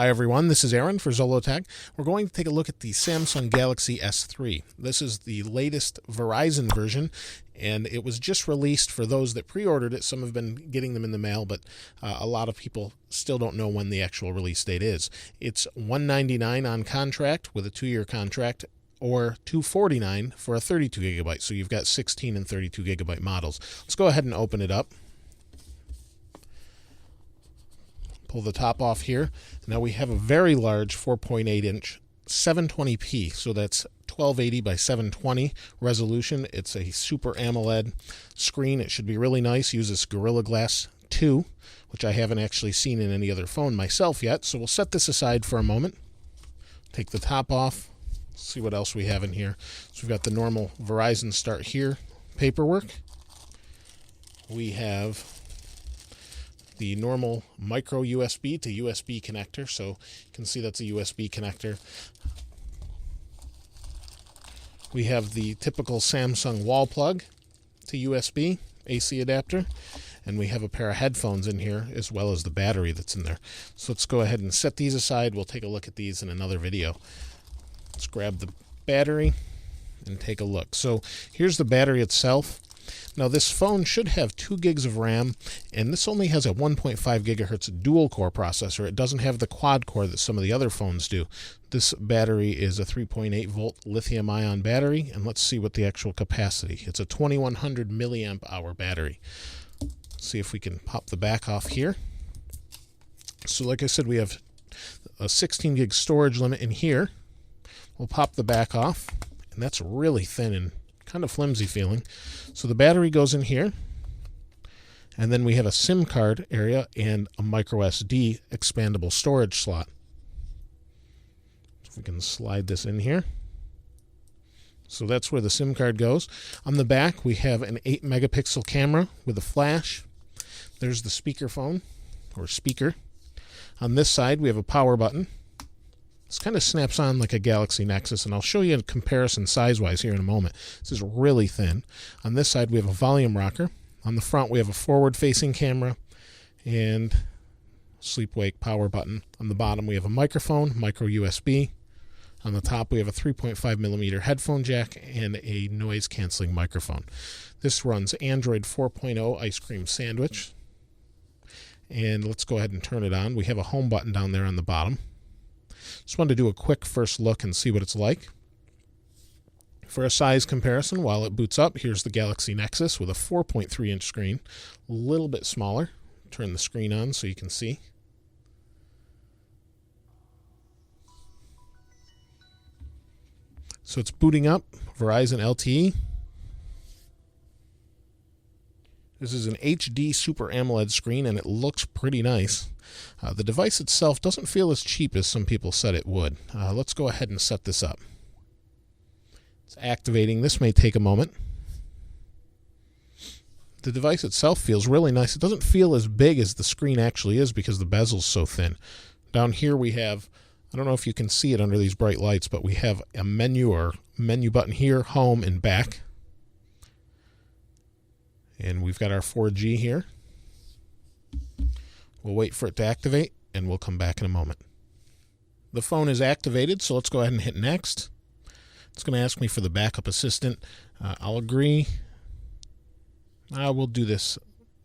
Hi everyone, this is Aaron for Zollotech. We're going to take a look at the Samsung Galaxy S3. This is the latest Verizon version, and it was just released for those that pre-ordered it. Some have been getting them in the mail, but a lot of people still don't know when the actual release date is. It's $199 on contract with a 2-year contract, or $249 for a 32 gigabyte. So you've got 16 and 32 gigabyte models. Let's go ahead and open it up. Pull the top off here. Now we have a very large 4.8 inch 720p, so that's 1280 by 720 resolution. It's a Super AMOLED screen. It should be really nice. Uses Gorilla Glass 2, which I haven't actually seen in any other phone myself yet. So we'll set this aside for a moment. Take the top off. See what else we have in here. So we've got the normal Verizon Start Here paperwork. We have the normal micro USB to USB connector, so you can see that's a USB connector. We have the typical Samsung wall plug to USB AC adapter, and we have a pair of headphones in here as well as the battery that's in there. So let's go ahead and set these aside. We'll take a look at these in another video. Let's grab the battery and take a look. So here's the battery itself. Now this phone should have 2 gigs of RAM, and this only has a 1.5 gigahertz dual core processor. It doesn't have the quad core that some of the other phones do. This battery is a 3.8 volt lithium ion battery, and let's see what the actual capacity. It's a 2100 milliamp hour battery. Let's see if we can pop the back off here. So like I said, we have a 16 gig storage limit in here. We'll pop the back off, and that's really thin and kind of flimsy feeling. So the battery goes in here, and then we have a SIM card area and a micro SD expandable storage slot. So we can slide this in here. So that's where the SIM card goes. On the back we have an 8 megapixel camera with a flash. There's the speakerphone or speaker. On this side we have a power button. This kind of snaps on like a Galaxy Nexus, and I'll show you a comparison size-wise here in a moment. This is really thin. On this side, we have a volume rocker. On the front, we have a forward-facing camera and sleep-wake power button. On the bottom, we have a microphone, micro USB. On the top, we have a 3.5 millimeter headphone jack and a noise-canceling microphone. This runs Android 4.0 Ice Cream Sandwich. And let's go ahead and turn it on. We have a home button down there on the bottom. Just wanted to do a quick first look and see what it's like. For a size comparison, while it boots up, here's the Galaxy Nexus with a 4.3 inch screen, a little bit smaller. Turn the screen on so you can see. So it's booting up, Verizon LTE. This is an HD Super AMOLED screen, and it looks pretty nice. The device itself doesn't feel as cheap as some people said it would. Let's go ahead and set this up. It's activating. This may take a moment. The device itself feels really nice. It doesn't feel as big as the screen actually is because the bezel's so thin. Down here we have, I don't know if you can see it under these bright lights, but we have a menu or menu button here, home and back. And we've got our 4G here. We'll wait for it to activate, and we'll come back in a moment. The phone is activated, so let's go ahead and hit next. It's going to ask me for the backup assistant. I'll agree. We'll do this.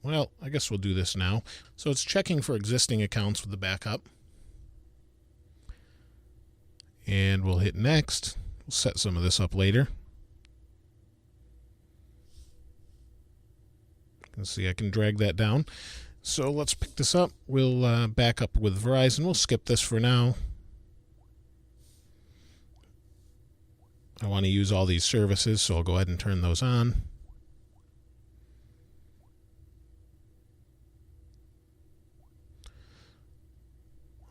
Well, I guess we'll do this now. So it's checking for existing accounts with the backup. And we'll hit next. We'll set some of this up later. You can see I can drag that down. So let's pick this up. We'll back up with Verizon. We'll skip this for now. I want to use all these services, so I'll go ahead and turn those on.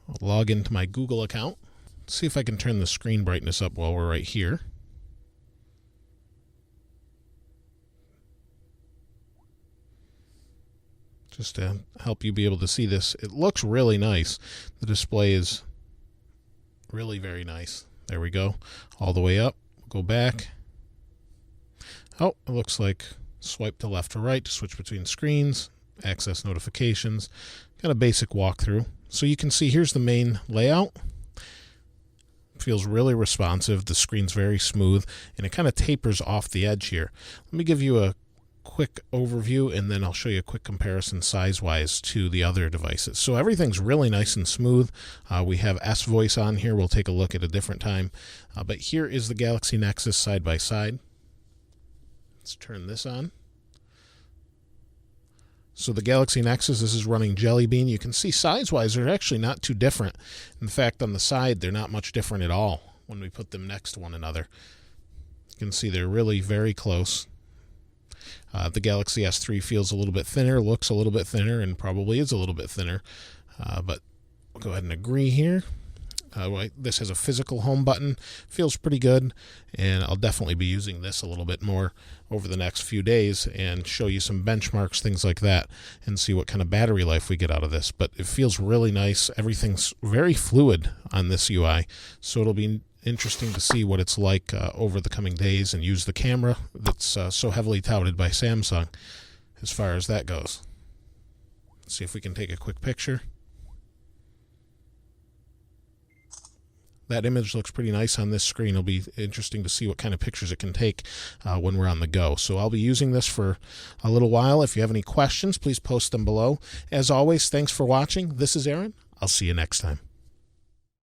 I'll log into my Google account. See if I can turn the screen brightness up while we're right here. Just to help you be able to see this. It looks really nice. The display is really very nice. There we go. All the way up. Go back. Oh, it looks like swipe to left or right to switch between screens, access notifications, kind of basic walkthrough. So you can see here's the main layout. Feels really responsive. The screen's very smooth, and it kind of tapers off the edge here. Let me give you a quick overview, and then I'll show you a quick comparison size-wise to the other devices. So everything's really nice and smooth. We have S Voice on here. We'll take a look at a different time. But here is the Galaxy Nexus side by side. Let's turn this on. So the Galaxy Nexus, this is running Jelly Bean. You can see size-wise they're actually not too different. In fact, on the side, they're not much different at all when we put them next to one another. You can see they're really very close. The Galaxy S3 feels a little bit thinner, looks a little bit thinner, and probably is a little bit thinner. But we'll go ahead and agree here. This has a physical home button. Feels pretty good, and I'll definitely be using this a little bit more over the next few days and show you some benchmarks, things like that, and see what kind of battery life we get out of this. But it feels really nice. Everything's very fluid on this UI, so it'll be interesting to see what it's like over the coming days and use the camera that's so heavily touted by Samsung as far as that goes. Let's see if we can take a quick picture. That image looks pretty nice on this screen. It'll be interesting to see what kind of pictures it can take when we're on the go. So I'll be using this for a little while. If you have any questions, please post them below. As always, thanks for watching. This is Aaron. I'll see you next time.